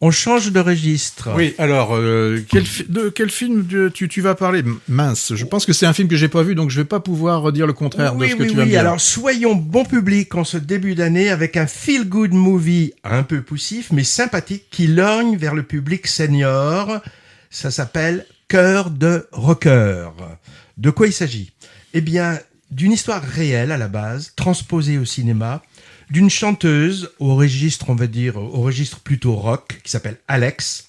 On change de registre. Oui, alors, de quel film tu vas parler? Mince, je pense que c'est un film que j'ai pas vu, donc je vais pas pouvoir dire le contraire de ce que tu vas me dire. Alors, soyons bon public en ce début d'année avec un feel-good movie un peu poussif, mais sympathique, qui lorgne vers le public senior. Ça s'appelle Cœur de rocker. De quoi il s'agit? Eh bien, d'une histoire réelle à la base, transposée au cinéma, d'une chanteuse au registre, on va dire, au registre plutôt rock, qui s'appelle Alex,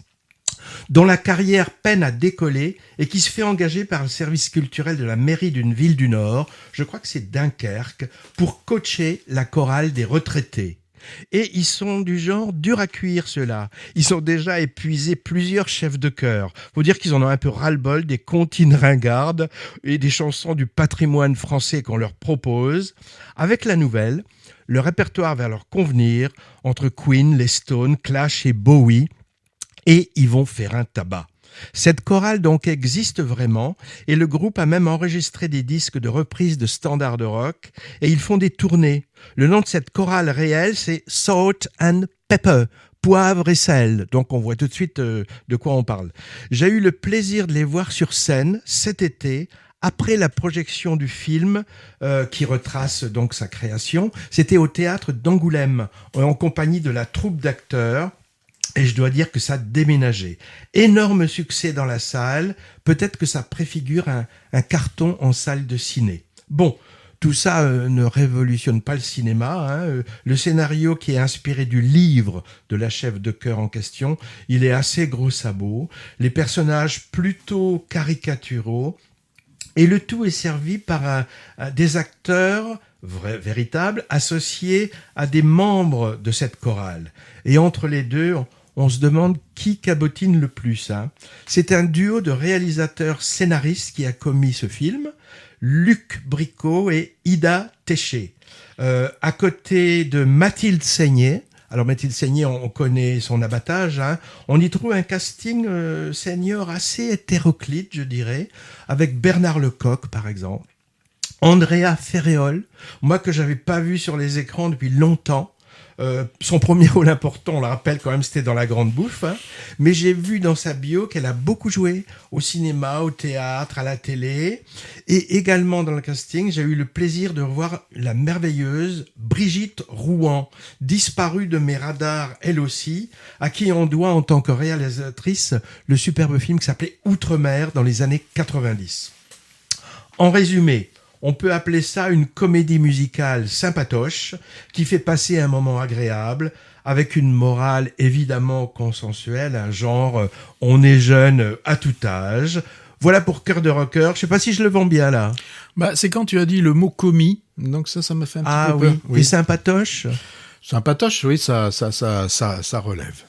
dont la carrière peine à décoller et qui se fait engager par le service culturel de la mairie d'une ville du Nord, je crois que c'est Dunkerque, pour coacher la chorale des retraités. Et ils sont du genre dur à cuire, ceux-là. Ils ont déjà épuisé plusieurs chefs de chœur. Faut dire qu'ils en ont un peu ras-le-bol des comptines ringardes et des chansons du patrimoine français qu'on leur propose. Avec la nouvelle, le répertoire va leur convenir entre Queen, les Stones, Clash et Bowie, et ils vont faire un tabac. Cette chorale donc existe vraiment et le groupe a même enregistré des disques de reprises de standards de rock et ils font des tournées. Le nom de cette chorale réelle, c'est Salt and Pepper, poivre et sel. Donc on voit tout de suite de quoi on parle. J'ai eu le plaisir de les voir sur scène cet été après la projection du film qui retrace donc sa création. C'était au théâtre d'Angoulême en compagnie de la troupe d'acteurs. Et je dois dire que ça a déménagé. Énorme succès dans la salle. Peut-être que ça préfigure un carton en salle de ciné. Bon, tout ça ne révolutionne pas le cinéma. Le scénario qui est inspiré du livre de la chef de chœur en question, il est assez gros sabot. Les personnages plutôt caricaturaux. Et le tout est servi par des acteurs véritables associés à des membres de cette chorale. Et entre les deux, on se demande qui cabotine le plus. C'est un duo de réalisateurs-scénaristes qui a commis ce film, Luc Bricot et Ida Téché. À côté de Mathilde Seigné. Alors Mathilde Seigné, on connaît son abattage. On y trouve un casting senior assez hétéroclite, je dirais, avec Bernard Lecoq, par exemple. Andrea Ferréol, moi que j'avais pas vu sur les écrans depuis longtemps. Son premier rôle important, on le rappelle quand même, c'était dans La Grande Bouffe, mais j'ai vu dans sa bio qu'elle a beaucoup joué au cinéma, au théâtre, à la télé, et également dans le casting, j'ai eu le plaisir de revoir la merveilleuse Brigitte Rouen, disparue de mes radars elle aussi, à qui on doit en tant que réalisatrice le superbe film qui s'appelait Outre-mer dans les années 90. En résumé, on peut appeler ça une comédie musicale sympatoche qui fait passer un moment agréable avec une morale évidemment consensuelle, un genre on est jeune à tout âge. Voilà pour Cœur de rocker. Je sais pas si je le vends bien là. Bah, c'est quand tu as dit le mot commis, donc ça m'a fait un petit peu peur. Oui. Et sympatoche. Sympatoche, oui, ça relève.